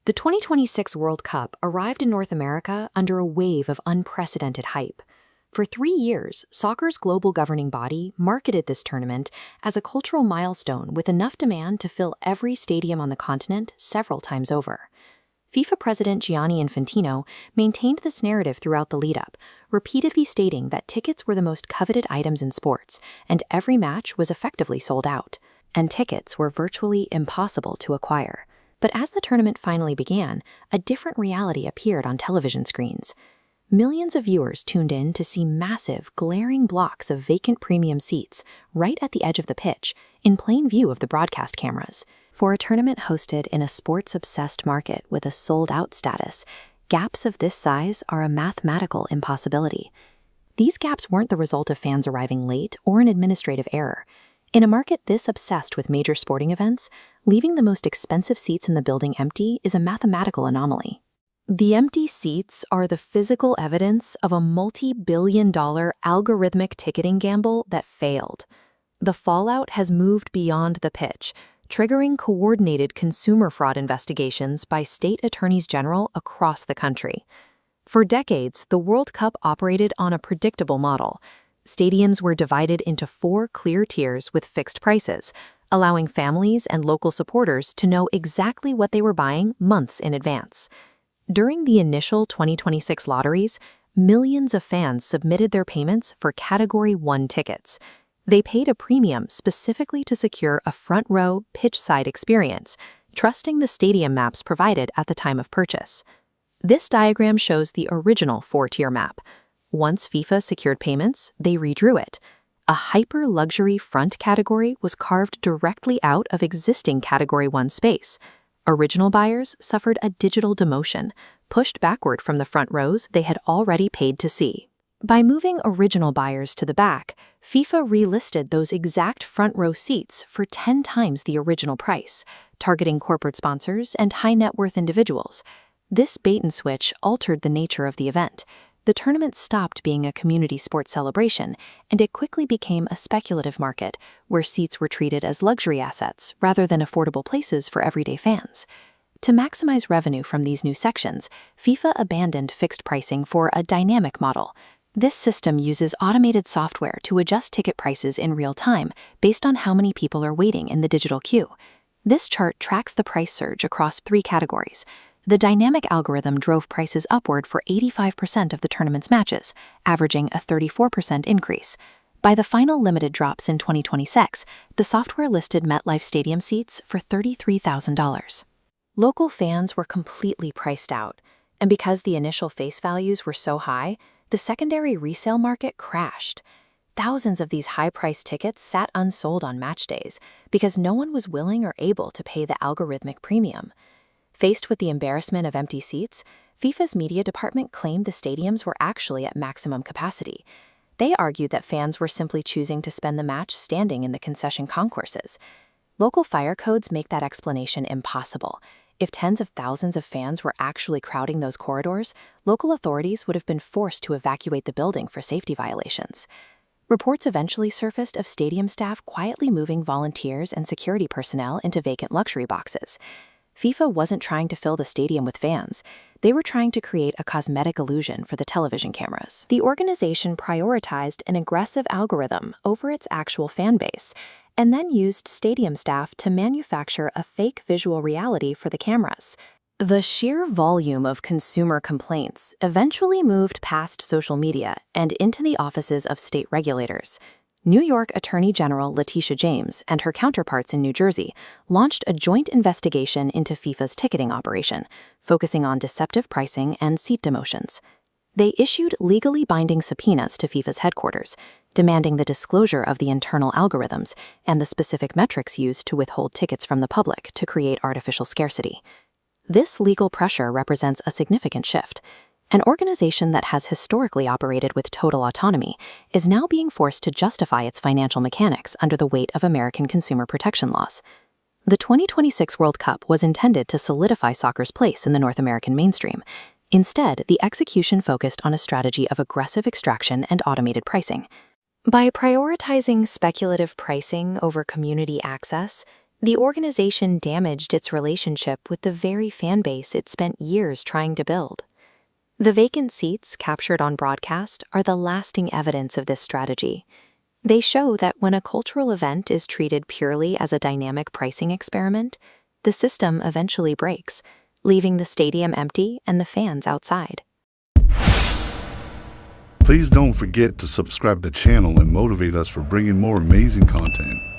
The 2026 World Cup arrived in North America under a wave of unprecedented hype. For 3 years, soccer's global governing body marketed this tournament as a cultural milestone with enough demand to fill every stadium on the continent several times over. FIFA president Gianni Infantino maintained this narrative throughout the lead-up, repeatedly stating that tickets were the most coveted items in sports, and every match was effectively sold out. And tickets were virtually impossible to acquire. But as the tournament finally began, a different reality appeared on television screens. Millions of viewers tuned in to see massive, glaring blocks of vacant premium seats right at the edge of the pitch, in plain view of the broadcast cameras. For a tournament hosted in a sports-obsessed market with a sold-out status, gaps of this size are a mathematical impossibility. These gaps weren't the result of fans arriving late or an administrative error. In a market this obsessed with major sporting events, leaving the most expensive seats in the building empty is a mathematical anomaly. The empty seats are the physical evidence of a multi-billion-dollar algorithmic ticketing gamble that failed. The fallout has moved beyond the pitch, triggering coordinated consumer fraud investigations by state attorneys general across the country. For decades, the World Cup operated on a predictable model. Stadiums were divided into 4 clear tiers with fixed prices, allowing families and local supporters to know exactly what they were buying months in advance. During the initial 2026 lotteries, millions of fans submitted their payments for Category 1 tickets. They paid a premium specifically to secure a front-row, pitch-side experience, trusting the stadium maps provided at the time of purchase. This diagram shows the original 4-tier map. Once FIFA secured payments, they redrew it. A hyper-luxury front category was carved directly out of existing Category 1 space. Original buyers suffered a digital demotion, pushed backward from the front rows they had already paid to see. By moving original buyers to the back, FIFA relisted those exact front row seats for 10 times the original price, targeting corporate sponsors and high-net-worth individuals. This bait-and-switch altered the nature of the event. The tournament stopped being a community sports celebration, and it quickly became a speculative market where seats were treated as luxury assets rather than affordable places for everyday fans. To maximize revenue from these new sections, FIFA abandoned fixed pricing for a dynamic model. This system uses automated software to adjust ticket prices in real time based on how many people are waiting in the digital queue. This chart tracks the price surge across 3 categories. The dynamic algorithm drove prices upward for 85% of the tournament's matches, averaging a 34% increase. By the final limited drops in 2026, the software listed MetLife Stadium seats for $33,000. Local fans were completely priced out, and because the initial face values were so high, the secondary resale market crashed. Thousands of these high-priced tickets sat unsold on match days because no one was willing or able to pay the algorithmic premium. Faced with the embarrassment of empty seats, FIFA's media department claimed the stadiums were actually at maximum capacity. They argued that fans were simply choosing to spend the match standing in the concession concourses. Local fire codes make that explanation impossible. If tens of thousands of fans were actually crowding those corridors, local authorities would have been forced to evacuate the building for safety violations. Reports eventually surfaced of stadium staff quietly moving volunteers and security personnel into vacant luxury boxes. FIFA wasn't trying to fill the stadium with fans. They were trying to create a cosmetic illusion for the television cameras. The organization prioritized an aggressive algorithm over its actual fan base, and then used stadium staff to manufacture a fake visual reality for the cameras. The sheer volume of consumer complaints eventually moved past social media and into the offices of state regulators. New York Attorney General Letitia James and her counterparts in New Jersey launched a joint investigation into FIFA's ticketing operation, focusing on deceptive pricing and seat demotions. They issued legally binding subpoenas to FIFA's headquarters, demanding the disclosure of the internal algorithms and the specific metrics used to withhold tickets from the public to create artificial scarcity. This legal pressure represents a significant shift. An organization that has historically operated with total autonomy is now being forced to justify its financial mechanics under the weight of American consumer protection laws. The 2026 World Cup was intended to solidify soccer's place in the North American mainstream. Instead, the execution focused on a strategy of aggressive extraction and automated pricing. By prioritizing speculative pricing over community access, The organization damaged its relationship with the very fan base it spent years trying to build. The vacant seats captured on broadcast are the lasting evidence of this strategy. They show that when a cultural event is treated purely as a dynamic pricing experiment, the system eventually breaks, leaving the stadium empty and the fans outside. Please don't forget to subscribe to the channel and motivate us for bringing more amazing content.